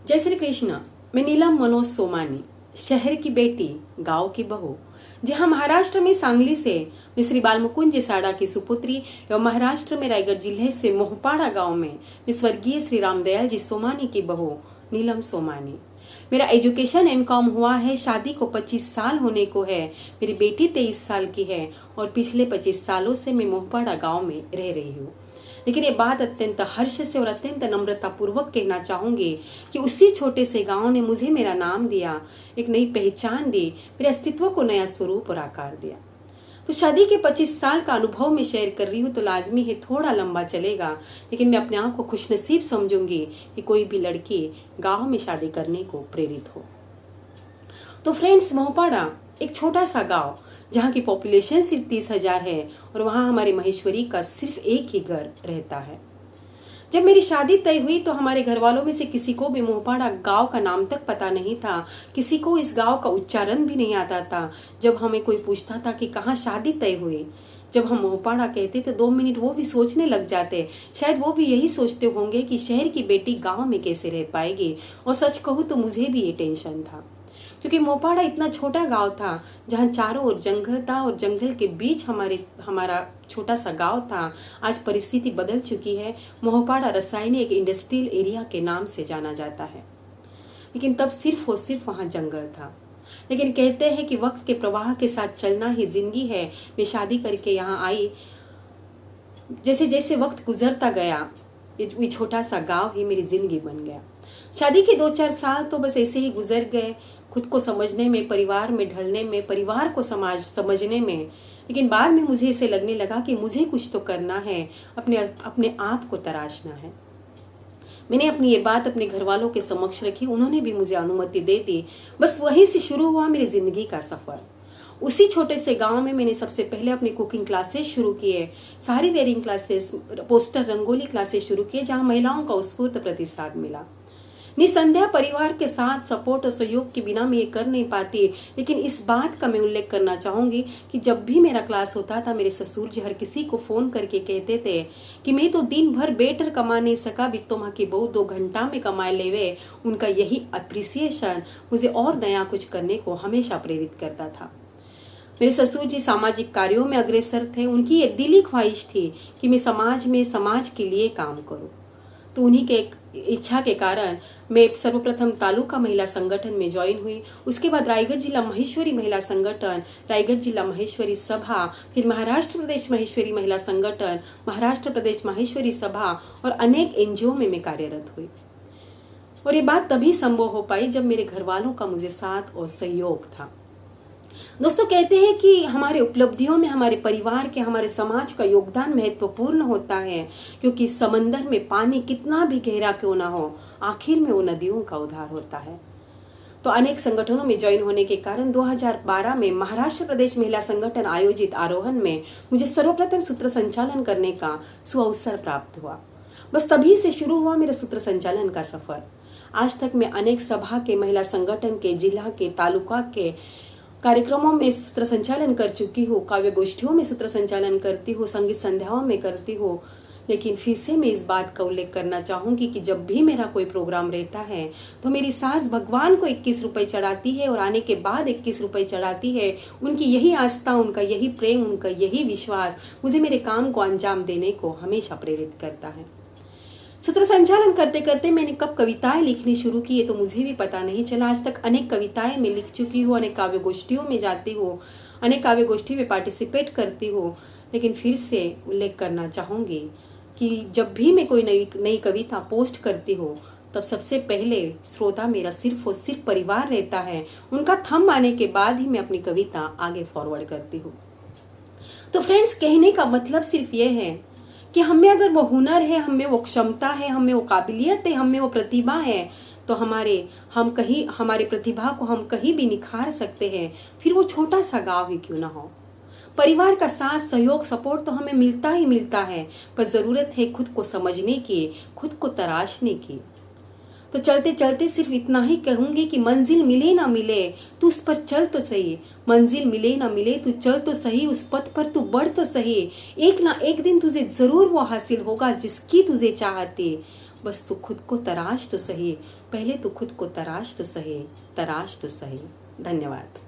जय श्री कृष्ण। मैं नीलम मनोज सोमानी, शहर की बेटी, गांव की बहू। जहां महाराष्ट्र में सांगली से मैं श्री बालमुकुंद जेसाडा की सुपुत्री एवं महाराष्ट्र में रायगढ़ जिले से मोहपाड़ा गांव में मैं स्वर्गीय श्री रामदयाल जी सोमानी की बहू नीलम सोमानी। मेरा एजुकेशन एमकॉम हुआ है। शादी को 25 साल होने को है। मेरी बेटी 23 साल की है और पिछले 25 सालों से मैं मोहपाड़ा गांव में रह रही हूँ। लेकिन ये बात अत्यंत हर्ष से और अत्यंत नम्रता पूर्वक कहना चाहूंगी कि उसी छोटे से गांव ने मुझे मेरा नाम दिया, एक नई पहचान दी, मेरे अस्तित्व को नया स्वरूप और आकार दिया। तो शादी के 25 साल का अनुभव मैं शेयर कर रही हूँ तो लाजमी है थोड़ा लंबा चलेगा, लेकिन मैं अपने आप को खुशनसीब समझूंगी कि कोई भी लड़की गांव में शादी करने को प्रेरित हो। तो फ्रेंड्स, मोहपाड़ा एक छोटा सा गांव जहाँ की पॉपुलेशन सिर्फ 30,000 है और वहाँ हमारे महेश्वरी का सिर्फ एक ही घर रहता है। जब मेरी शादी तय हुई तो हमारे घर वालों में से किसी को भी मोहपाड़ा गांव का नाम तक पता नहीं था, किसी को इस गांव का उच्चारण भी नहीं आता था। जब हमें कोई पूछता था कि कहाँ शादी तय हुई, जब हम मोहपाड़ा कहते तो 2 मिनट वो भी सोचने लग जाते। शायद वो भी यही सोचते होंगे कि शहर की बेटी गाँव में कैसे रह पाएगी। और सच कहूँ तो मुझे भी ये टेंशन था, क्योंकि मोहपाड़ा इतना छोटा गांव था जहां चारों ओर जंगल था और जंगल के बीच हमारा छोटा सा गांव था। आज परिस्थिति बदल चुकी है। मोहपाड़ा रसायनी एक इंडस्ट्रियल एरिया के नाम से जाना जाता है, लेकिन तब सिर्फ और सिर्फ वहां जंगल था। लेकिन कहते हैं कि वक्त के प्रवाह के साथ चलना ही जिंदगी है। मैं शादी करके यहाँ आई, जैसे जैसे वक्त गुजरता गया ये छोटा सा गांव ही मेरी जिंदगी बन गया। शादी के 2-4 साल तो बस ऐसे ही गुजर गए, खुद को समझने में, परिवार में ढलने में, परिवार को समझने में। लेकिन बाद में मुझे ऐसे लगने लगा कि मुझे कुछ तो करना है, अपने आप को तराशना है। मैंने अपनी ये बात अपने घर वालों के समक्ष रखी, उन्होंने भी मुझे अनुमति दे दी। बस वहीं से शुरू हुआ मेरी जिंदगी का सफर। उसी छोटे से गांव में मैंने सबसे पहले अपनी कुकिंग क्लासेस शुरू किए, sari wearing classes, poster rangoli classes शुरू किए, जहां महिलाओं का उत्स्फूर्त प्रतिसाद मिला। निसंदेह परिवार के साथ सपोर्ट और सहयोग के बिना मैं ये कर नहीं पाती। लेकिन इस बात का मैं उल्लेख करना चाहूंगी कि जब भी मेरा क्लास होता था, मेरे ससुर जी हर किसी को फोन करके कहते थे कि मैं तो दिन भर बेटर कमा नहीं सका, बित्तो माँ की बहू 2 घंटा में कमाए लेवे। उनका यही अप्रिसिएशन मुझे और नया कुछ करने को हमेशा प्रेरित करता था। मेरे ससुर जी सामाजिक कार्यों में अग्रसर थे। उनकी ये दिली ख्वाहिश थी कि मैं समाज के लिए काम करूं। तो उन्हीं के इच्छा के कारण मैं सर्वप्रथम तालुका महिला संगठन में ज्वाइन हुई। उसके बाद रायगढ़ जिला महेश्वरी महिला संगठन, रायगढ़ जिला महेश्वरी सभा, फिर महाराष्ट्र प्रदेश महेश्वरी महिला संगठन, महाराष्ट्र प्रदेश महेश्वरी सभा और अनेक एनजीओ में मैं कार्यरत हुई। और ये बात तभी संभव हो पाई जब मेरे घर वालों का मुझे साथ और सहयोग था। दोस्तों, कहते हैं कि हमारे उपलब्धियों में हमारे परिवार के, हमारे समाज का योगदान महत्वपूर्ण होता है, क्योंकि समंदर में पानी कितना भी गहरा क्यों ना हो, आखिर में वो नदियों का उद्धार होता है। तो अनेक संगठनों में ज्वाइन होने के कारण 2012 में महाराष्ट्र प्रदेश महिला संगठन आयोजित आरोहण में मुझे सर्वप्रथम सूत्र संचालन करने का सुअवसर प्राप्त हुआ। बस तभी से शुरू हुआ मेरा सूत्र संचालन का सफर। आज तक मैं अनेक सभा के, महिला संगठन के, जिला के, तालुका के कार्यक्रमों में सूत्र संचालन कर चुकी हूँ, काव्य गोष्ठियों में सूत्र संचालन करती हूँ, संगीत संध्याओं में करती हूँ। लेकिन फिर से मैं इस बात का उल्लेख करना चाहूंगी कि जब भी मेरा कोई प्रोग्राम रहता है तो मेरी सास भगवान को 21 रुपए चढ़ाती है और आने के बाद 21 रुपए चढ़ाती है। उनकी यही आस्था, उनका यही प्रेम, उनका यही विश्वास मुझे मेरे काम को अंजाम देने को हमेशा प्रेरित करता है। सूत्र संचालन करते करते मैंने कब कविताएं लिखनी शुरू की ये तो मुझे भी पता नहीं चला। आज तक अनेक कविताएं मैं लिख चुकी हूँ, अनेक काव्य गोष्ठियों में जाती हूँ, अनेक काव्य गोष्ठी में पार्टिसिपेट करती हूँ। लेकिन फिर से उल्लेख करना चाहूंगी कि जब भी मैं कोई नई कविता पोस्ट करती हूँ तब सबसे पहले श्रोता मेरा सिर्फ और सिर्फ परिवार रहता है। उनका थंब आने के बाद ही मैं अपनी कविता आगे फॉरवर्ड करती हूँ। तो फ्रेंड्स, कहने का मतलब सिर्फ ये है कि हमें अगर वो हुनर है, हमें वो क्षमता है, हमें वो काबिलियत है, हमें वो प्रतिभा है, तो हमारे प्रतिभा को हम कहीं भी निखार सकते हैं। फिर वो छोटा सा गांव ही क्यों ना हो। परिवार का साथ, सहयोग, सपोर्ट तो हमें मिलता ही मिलता है, पर जरूरत है खुद को समझने की, खुद को तराशने की। तो चलते चलते सिर्फ इतना ही कहूंगी कि मंजिल मिले ना मिले तू उस पर चल तो सही, मंजिल मिले ना मिले तू चल तो सही, उस पथ पर तू बढ़ तो सही। एक ना एक दिन तुझे जरूर वो हासिल होगा जिसकी तुझे चाहती। बस तू खुद को तराश तो सही, पहले तू खुद को तराश तो सही, तराश तो सही। धन्यवाद।